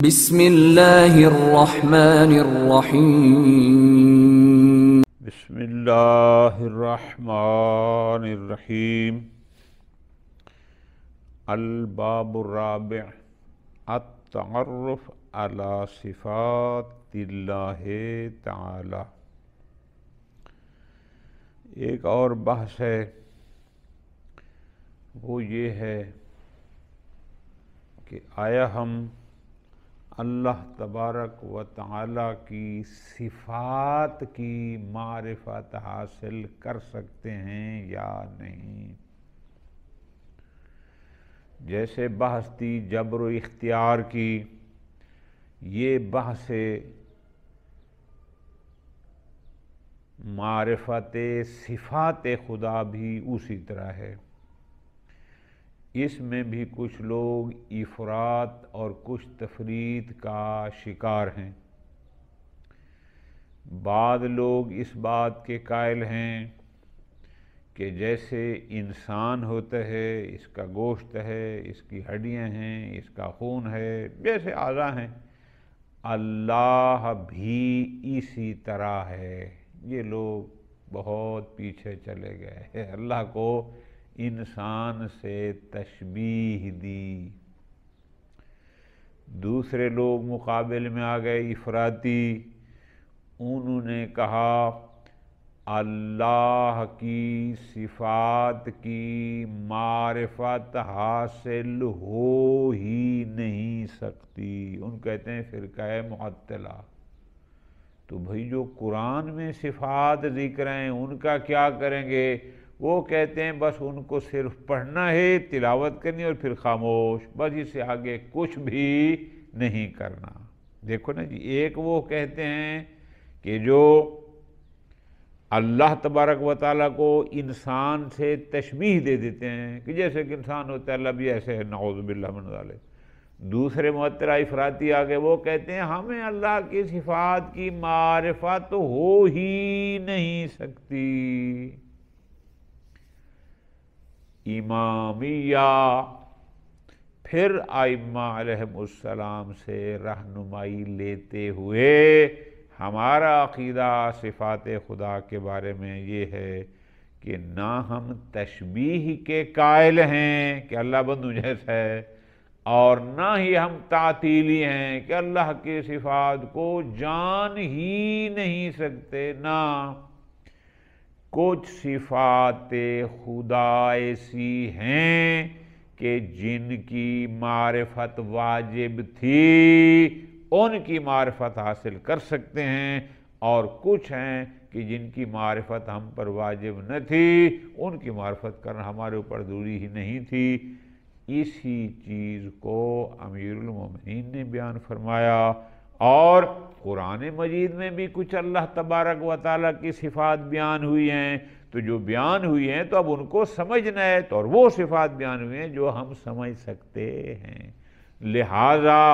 بسم اللہ الرحمن الرحیم بسم اللہ الرحمن الرحیم الباب الرابع التعرف علی صفات اللہ تعالی۔ ایک اور بحث ہے، وہ یہ ہے کہ آیا ہم اللہ تبارک و تعالی کی صفات کی معرفت حاصل کر سکتے ہیں یا نہیں؟ جیسے بحث تھی جبر و اختیار کی، یہ بحث معرفت صفات خدا بھی اسی طرح ہے۔ اس میں بھی کچھ لوگ افراط اور کچھ تفریط کا شکار ہیں۔ بعض لوگ اس بات کے قائل ہیں کہ جیسے انسان ہوتا ہے، اس کا گوشت ہے، اس کی ہڈیاں ہیں، اس کا خون ہے، جیسے اعضاء ہیں، اللہ بھی اسی طرح ہے۔ یہ لوگ بہت پیچھے چلے گئے ہیں، اللہ کو انسان سے تشبیہ دی۔ دوسرے لوگ مقابل میں آ گئے افراطی، انہوں نے کہا اللہ کی صفات کی معرفت حاصل ہو ہی نہیں سکتی۔ ان کہتے ہیں فرقہ معطلہ۔ تو بھئی جو قرآن میں صفات ذکر ہیں ان کا کیا کریں گے؟ وہ کہتے ہیں بس ان کو صرف پڑھنا ہے، تلاوت کرنی اور پھر خاموش، بس اس سے آگے کچھ بھی نہیں کرنا۔ دیکھو نا جی، ایک وہ کہتے ہیں کہ جو اللہ تبارک و تعالیٰ کو انسان سے تشبیہ دے دیتے ہیں کہ جیسے کہ انسان ہوتا ہے، اللہ بھی ایسے ہے، نعوذ باللہ من ذالک۔ دوسرے معطلہ افراطی آگے وہ کہتے ہیں ہمیں اللہ کی صفات کی معرفت ہو ہی نہیں سکتی۔ امامیہ پھر ائمہ علیہم السلام سے رہنمائی لیتے ہوئے ہمارا عقیدہ صفات خدا کے بارے میں یہ ہے کہ نہ ہم تشبیہ کے قائل ہیں کہ اللہ بندوں جیسا ہے، اور نہ ہی ہم تعطیلی ہیں کہ اللہ کی صفات کو جان ہی نہیں سکتے۔ نہ کچھ صفات خدا ایسی ہیں کہ جن کی معرفت واجب تھی، ان کی معرفت حاصل کر سکتے ہیں، اور کچھ ہیں کہ جن کی معرفت ہم پر واجب نہ تھی، ان کی معرفت کرنا ہمارے اوپر ضروری ہی نہیں تھی۔ اسی چیز کو امیر المومنین نے بیان فرمایا، اور قرآن مجید میں بھی کچھ اللہ تبارک و تعالیٰ کی صفات بیان ہوئی ہیں، تو جو بیان ہوئی ہیں تو اب ان کو سمجھنا ہے، تو اور وہ صفات بیان ہوئی ہیں جو ہم سمجھ سکتے ہیں۔ لہذا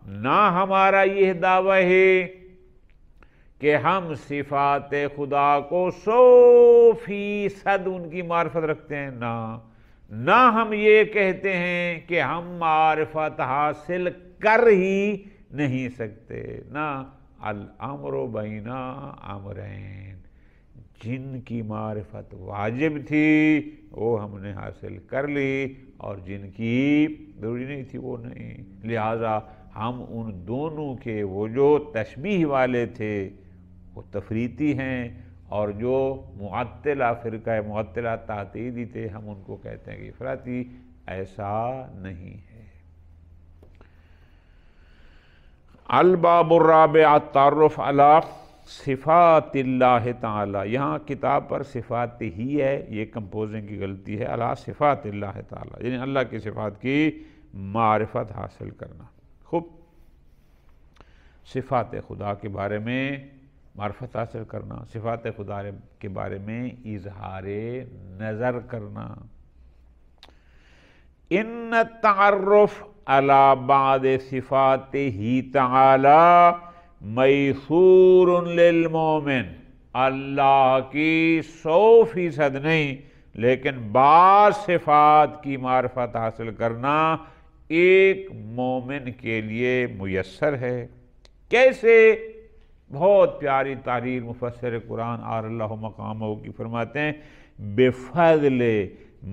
نہ ہمارا یہ دعویٰ ہے کہ ہم صفات خدا کو 100% ان کی معرفت رکھتے ہیں، نہ ہم یہ کہتے ہیں کہ ہم معرفت حاصل کر ہی نہیں سکتے۔ نہ الامر بین امرین، جن کی معرفت واجب تھی وہ ہم نے حاصل کر لی، اور جن کی ضروری نہیں تھی وہ نہیں۔ لہذا ہم ان دونوں کے، وہ جو تشبیہ والے تھے وہ تفریطی ہیں، اور جو معطلہ فرقہ معطلہ تعطیلی تھے ہم ان کو کہتے ہیں کہ افراطی۔ ایسا نہیں ہے۔ الباب الرابع التعرف علی صفات اللہ تعالی۔ یہاں کتاب پر صفات ہی ہے، یہ کمپوزنگ کی غلطی ہے، علی صفات اللہ تعالی، یعنی اللہ کی صفات کی معرفت حاصل کرنا۔ خوب، صفات خدا کے بارے میں معرفت حاصل کرنا، صفات خدا کے بارے میں اظہار نظر کرنا۔ ان التعرف علی بعض صفاتہ تعالی میسور للمومن، اللہ کی 100% نہیں لیکن بعض صفات کی معرفت حاصل کرنا ایک مومن کے لیے میسر ہے۔ کیسے؟ بہت پیاری تعریر مفسر قرآن آر اللہ مقامہ کی فرماتے ہیں بفضل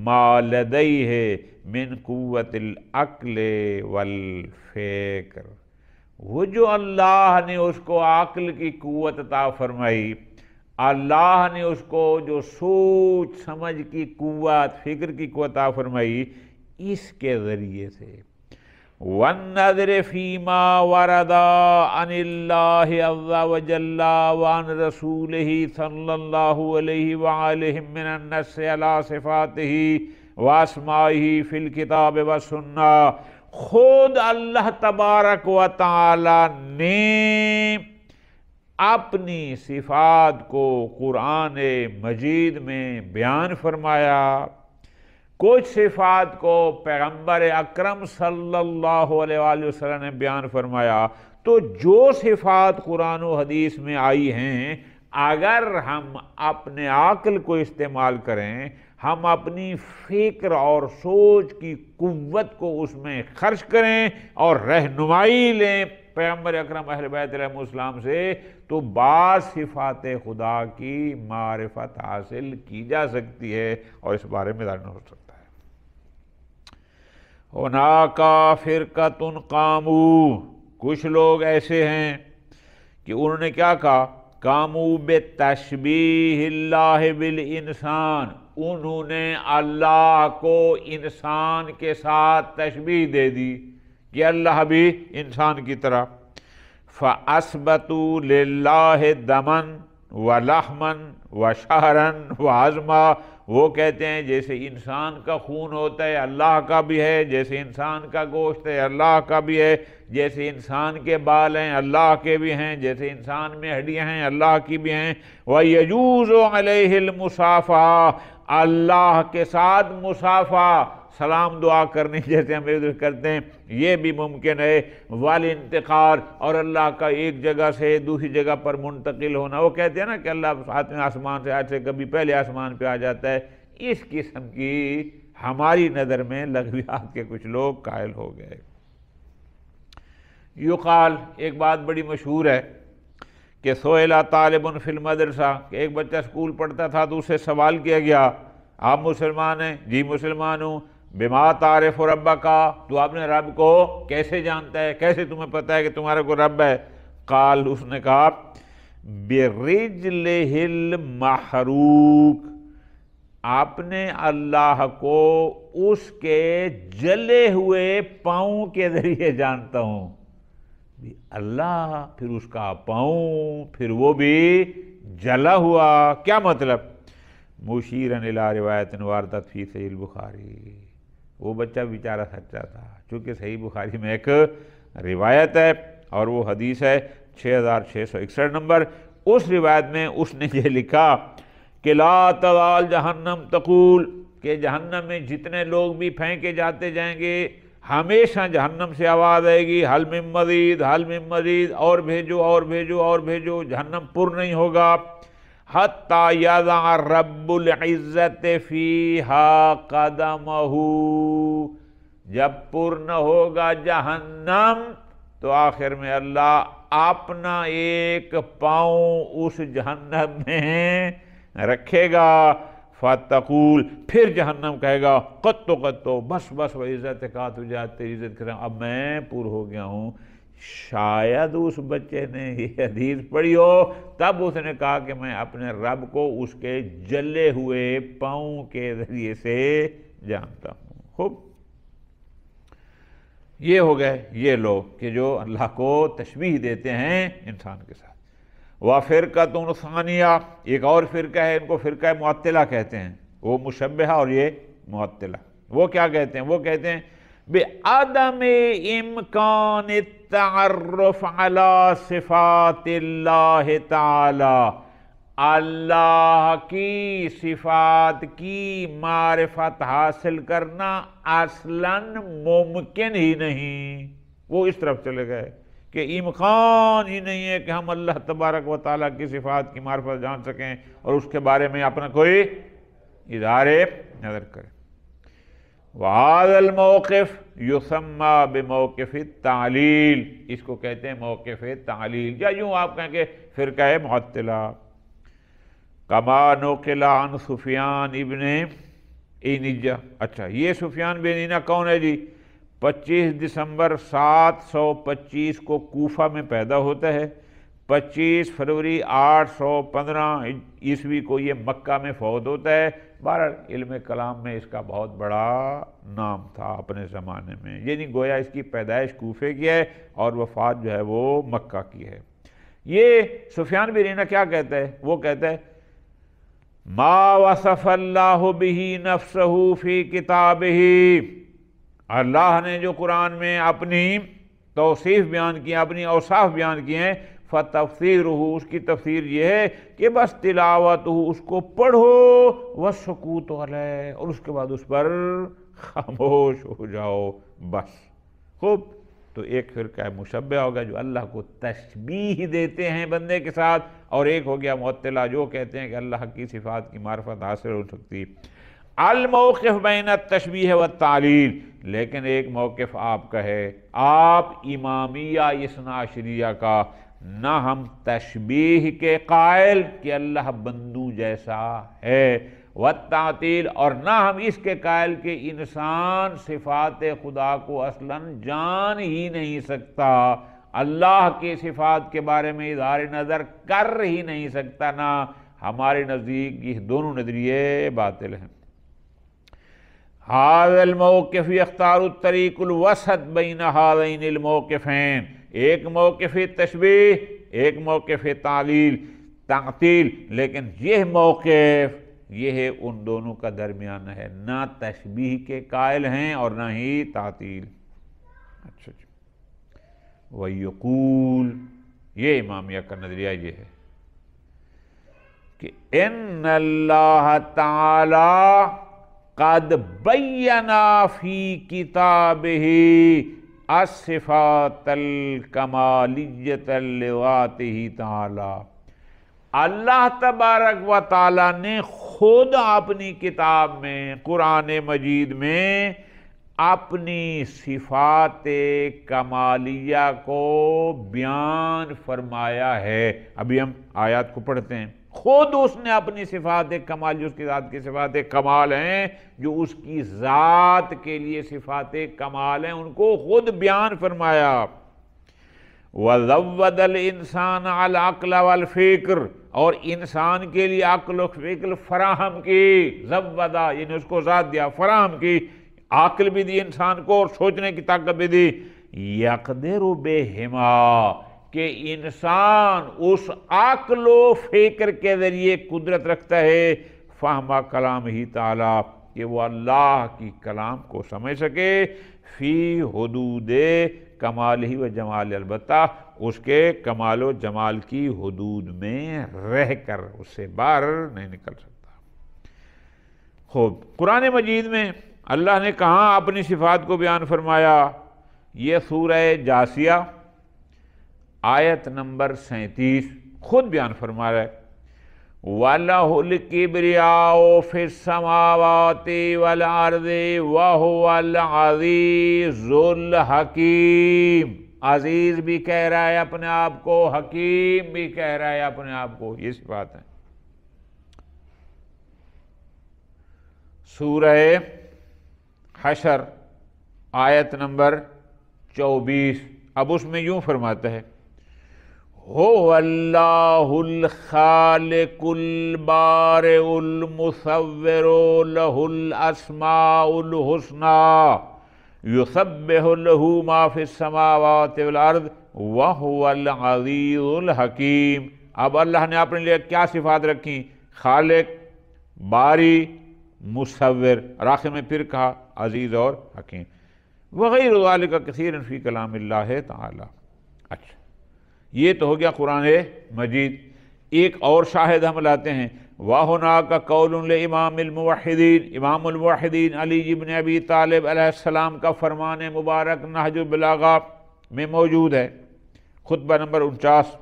ما لدیہ من قوت العقل والفکر، وہ جو اللہ نے اس کو عقل کی قوت عطا فرمائی، اللہ نے اس کو جو سوچ سمجھ کی قوت، فکر کی قوت عطا فرمائی، اس کے ذریعے سے وَالنَّظْرِ فِي مَا وَرَدَ عَنِ اللَّهِ عَزَّ وَجَلَّ وَعَنْ رَسُولِهِ صلی اللہ علیہ وآلہ مِنَ النَّصِّ عَلَى صِفَاتِهِ وَأَسْمَائِهِ فِي الْكِتَابِ وَالسُّنَّةِ، خود اللہ تبارک و تعالی نے اپنی صفات کو قرآن مجید میں بیان فرمایا، کچھ صفات کو پیغمبر اکرم صلی اللہ علیہ وآلہ وسلم نے بیان فرمایا۔ تو جو صفات قرآن و حدیث میں آئی ہیں، اگر ہم اپنے عقل کو استعمال کریں، ہم اپنی فکر اور سوچ کی قوت کو اس میں خرچ کریں اور رہنمائی لیں پیغمبر اکرم اہل بیت علیہ السلام سے، تو بعض صفات خدا کی معرفت حاصل کی جا سکتی ہے اور اس بارے میں جاننا ہو سکتا ہے۔ ہناکا فرقۃ قاموا، کچھ لوگ ایسے ہیں کہ انہوں نے کیا کہا، قاموا بتشبیہ اللہ بالانسان، انہوں نے اللہ کو انسان کے ساتھ تشبیہ دے دی کہ اللہ بھی انسان کی طرح۔ فَأَثْبَتُوا لِلَّهِ دَمًا وَلَحْمًا وَشَعْرًا وَعَظْمًا، وہ کہتے ہیں جیسے انسان کا خون ہوتا ہے اللہ کا بھی ہے، جیسے انسان کا گوشت ہے اللہ کا بھی ہے، جیسے انسان کے بال ہیں اللہ کے بھی ہیں، جیسے انسان میں ہڈیاں ہیں اللہ کی بھی ہیں۔ وَيَجُوزُ عَلَيْهِ الْمُصَافَحَةُ، اللہ کے ساتھ مصافحہ، سلام دعا کرنی جیسے ہم ادھر کرتے ہیں، یہ بھی ممکن ہے۔ والانتقال، اور اللہ کا ایک جگہ سے دوسری جگہ پر منتقل ہونا، وہ کہتے ہیں نا کہ اللہ ساتویں آسمان سے ایسے کبھی پہلے آسمان پہ آ جاتا ہے، اس قسم کی ہماری نظر میں لغویات کے کچھ لوگ قائل ہو گئے۔ یقال، ایک بات بڑی مشہور ہے کہ سئل طالب فی المدرسہ، کہ ایک بچہ سکول پڑھتا تھا تو اسے سوال کیا گیا، آپ مسلمان ہیں؟ جی مسلمان ہوں۔ بما تعرف ربک، تو اپنے رب کو کیسے جانتا ہے، کیسے تمہیں پتہ ہے کہ تمہارا کوئی رب ہے؟ قال، اس نے کہا برجلہ المحروق، آپ نے اللہ کو اس کے جلے ہوئے پاؤں کے ذریعے جانتا ہوں۔ اللہ پھر اس کا پاؤں، پھر وہ بھی جلا ہوا، کیا مطلب؟ مشیرن الی روایت واردت فی صحیح البخاری، وہ بچہ بیچارہ سچا تھا، چونکہ صحیح بخاری میں ایک روایت ہے اور وہ حدیث ہے 6661 نمبر، اس روایت میں اس نے یہ لکھا کہ لا تزال جہنم تقول، کہ جہنم میں جتنے لوگ بھی پھینکے جاتے جائیں گے ہمیشہ جہنم سے آواز آئے گی حل من مزید، حل من مزید، اور بھیجو اور بھیجو اور بھیجو، جہنم پر نہیں ہوگا۔ حتی یضع رب العزت فیہا قدمہ، جب پر نہ ہوگا جہنم تو آخر میں اللہ اپنا ایک پاؤں اس جہنم میں رکھے گا۔ فتقول، پھر جہنم کہے گا قطو قطو، بس بس، وہ عزت کا تجھے تیری عزت کریں، اب میں پر ہو گیا ہوں۔ شاید اس بچے نے یہ حدیث پڑھی ہو، تب اس نے کہا کہ میں اپنے رب کو اس کے جلے ہوئے پاؤں کے ذریعے سے جانتا ہوں۔ خوب، یہ ہو گئے یہ لوگ کہ جو اللہ کو تشبیہ دیتے ہیں انسان کے ساتھ۔ وَفِرْقَةٌ ثَانِیَہ، ایک اور فرقہ ہے، ان کو فرقہ معطلہ کہتے ہیں، وہ مشبہہ اور یہ معطلہ۔ وہ کیا کہتے ہیں؟ وہ کہتے ہیں بِعَدَمِ إِمْكَانِ التَّعَرُّفِ عَلَى صِفَاتِ اللَّهِ تَعَالَى، اللہ کی صفات کی معرفت حاصل کرنا اصلاً ممکن ہی نہیں۔ وہ اس طرف چلے گئے کہ امکان ہی نہیں ہے کہ ہم اللہ تبارک و تعالیٰ کی صفات کی معرفت جان سکیں اور اس کے بارے میں اپنا کوئی اظہار نظر کریں۔ وَهَذَا الْمَوْقِفِ، یسمى بموقف التعلیل، اس کو کہتے ہیں موقف تعلیل، یا یوں آپ کہیں کہ فرقہ معطلہ۔ کما نقل عن سفیان ابن عینیہ، اچھا یہ سفیان بن عینیہ کون ہے جی؟ 25 دسمبر 725 کو کوفہ میں پیدا ہوتا ہے، 25 فروری 815 عیسوی کو یہ مکہ میں فوت ہوتا ہے۔ بہرحال علم کلام میں اس کا بہت بڑا نام تھا اپنے زمانے میں، یعنی گویا اس کی پیدائش کوفے کی ہے اور وفات جو ہے وہ مکہ کی ہے۔ یہ سفیان بن عینیہ کیا کہتا ہے؟ وہ کہتا ہے ما وصف اللہ بہ نفسہ فی کتابہ، اللہ نے جو قرآن میں اپنی توصیف بیان کی، اپنی اوصاف بیان کیے ہیں، فتفسیرہ، اس کی تفسیر یہ ہے کہ بس تلاوتہ، اس کو پڑھو، والسکوت علیہ، اور اس کے بعد اس پر خاموش ہو جاؤ بس۔ خوب، تو ایک فرقہ مشبہ ہوگا جو اللہ کو تشبیہ دیتے ہیں بندے کے ساتھ، اور ایک ہو گیا معطلہ جو کہتے ہیں کہ اللہ کی صفات کی معرفت حاصل ہو سکتی۔ الموقف بین التشبیہ والتعلیل، لیکن ایک موقف آپ کا ہے، آپ امامیہ اثنا عشریہ کا، نہ ہم تشبیہ کے قائل کہ اللہ بندو جیسا ہے، والتعطیل، اور نہ ہم اس کے قائل کہ انسان صفات خدا کو اصلاً جان ہی نہیں سکتا، اللہ کی صفات کے بارے میں اظہار نظر کر ہی نہیں سکتا، نہ ہمارے نزدیک یہ دونوں نظریے باطل ہیں۔ هذا الموقف يختار الطریق الوسط بین هذین الموقفین، ایک موقف تشبیہ، ایک موقف تعطیل، لیکن یہ موقف یہ ہے ان دونوں کا درمیان ہے، نہ تشبیہ کے قائل ہیں اور نہ ہی تعطیل۔ اچھا جی، وَيَقُول، یہ امامیہ کا نظریہ یہ ہے کہ ان اللہ تعالی قد بینا فی کتابہ الصفات الکمالیۃ لذاتہ تعالی، اللہ تبارک و تعالی نے خود اپنی کتاب میں، قرآن مجید میں، اپنی صفات کمالیہ کو بیان فرمایا ہے۔ ابھی ہم آیات کو پڑھتے ہیں، خود اس نے اپنی صفات کمال، جو اس کی ذات کی صفات کمال ہیں، جو اس کی ذات کے لیے صفات کمال ہیں، ان کو خود بیان فرمایا۔ وَزَوَّدَ الْإِنسَانَ الْعَقْلَ وَالْفِكْرَ، اور انسان کے لیے عقل و فکر فراہم کی، زودہ یعنی اس کو ذات دیا، فراہم کی، عقل بھی دی انسان کو اور سوچنے کی طاقت بھی دی۔ يَقْدِرُ بِهِمَا، کہ انسان اس عقل و فکر کے ذریعے قدرت رکھتا ہے، فہمہ کلام ہی تعالیٰ، کہ وہ اللہ کی کلام کو سمجھ سکے، فی حدود کمال ہی و جمال، البتہ اس کے کمال و جمال کی حدود میں رہ کر، اس سے باہر نہیں نکل سکتا۔ خوب، قرآن مجید میں اللہ نے کہاں اپنی صفات کو بیان فرمایا؟ یہ سورہ جاسیہ آیت نمبر 37 خود بیان فرما رہا ہے، وَلَهُ الْكِبْرِيَاءُ فِي السَّمَاوَاتِ وَالْأَرْضِ وَهُوَ الْعَزِيزُ الْحَكِيمُ، عزیز بھی کہہ رہا ہے اپنے آپ کو، حکیم بھی کہہ رہا ہے اپنے آپ کو، یہ صفات ہیں۔ سورہ حشر آیت نمبر 24، اب اس میں یوں فرماتا ہے، هو اللہ الخالق البارئ المصور له الاسماء الحسنى یسبح له ما فی السماوات والارض وهو العزیز الحکیم۔ اب اللہ نے اپنے لیے کیا صفات رکھی؟ خالق، باری، مصور، اور آخر میں پھر کہا عزیز اور حکیم، وغیر ذالک کثیر فی کلام اللہ تعالی۔ اچھا، یہ تو ہو گیا قرآن مجید۔ ایک اور شاہد ہم لاتے ہیں، وَهُنَاكَ قَوْلٌ لِإِمَامِ الْمُوَحِّدِينَ، امام الموحدین علی ابن ابی طالب علیہ السلام کا فرمان مبارک نہج البلاغہ میں موجود ہے، خطبہ نمبر 49،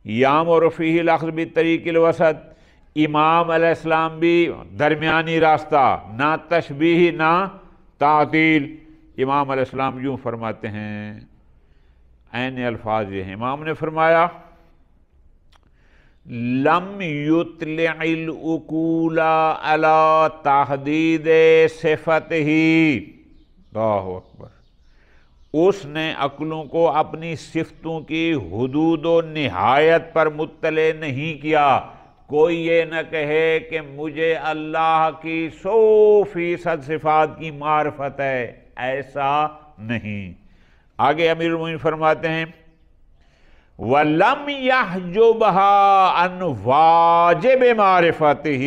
یامر فیہ الاخذ بالطریق الوسط، امام علیہ السلام بھی درمیانی راستہ، نہ تشبیہ نہ تعطیل، امام علیہ السلام یوں فرماتے ہیں، عین الفاظ یہ ہیں، امام نے فرمایا لم یطلع العقول علی تحدید صفتہ، اللہ اکبر، اس نے عقلوں کو اپنی صفتوں کی حدود و نہایت پر مطلع نہیں کیا۔ کوئی یہ نہ کہے کہ مجھے اللہ کی 100% صفات کی معرفت ہے، ایسا نہیں۔ آگے امیر المومنین فرماتے ہیں وَلَمْ يَحْجُبْهَا عَنْ وَاجِبِ مَعْرِفَتِهِ،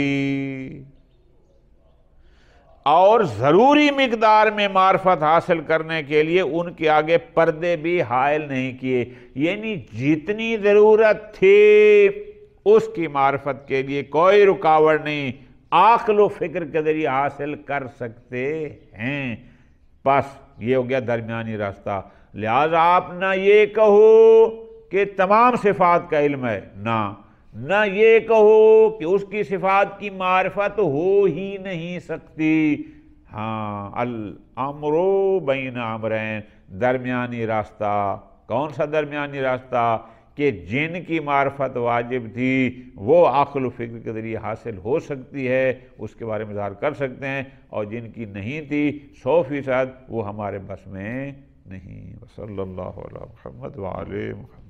اور ضروری مقدار میں معرفت حاصل کرنے کے لیے ان کے آگے پردے بھی حائل نہیں کیے، یعنی جتنی ضرورت تھی اس کی معرفت کے لیے کوئی رکاوٹ نہیں، عقل و فکر کے ذریعے حاصل کر سکتے ہیں۔ بس یہ ہو گیا درمیانی راستہ۔ لہذا آپ نہ یہ کہو کہ تمام صفات کا علم ہے، نہ یہ کہو کہ اس کی صفات کی معرفت ہو ہی نہیں سکتی۔ ہاں، الامر بین امرین، درمیانی راستہ۔ کون سا درمیانی راستہ؟ کہ جن کی معرفت واجب تھی وہ عقل و فکر کے ذریعے حاصل ہو سکتی ہے، اس کے بارے میں اظہار کر سکتے ہیں، اور جن کی نہیں تھی 100% وہ ہمارے بس میں نہیں۔ صلی اللہ علیہ محمد وآلہ محمد۔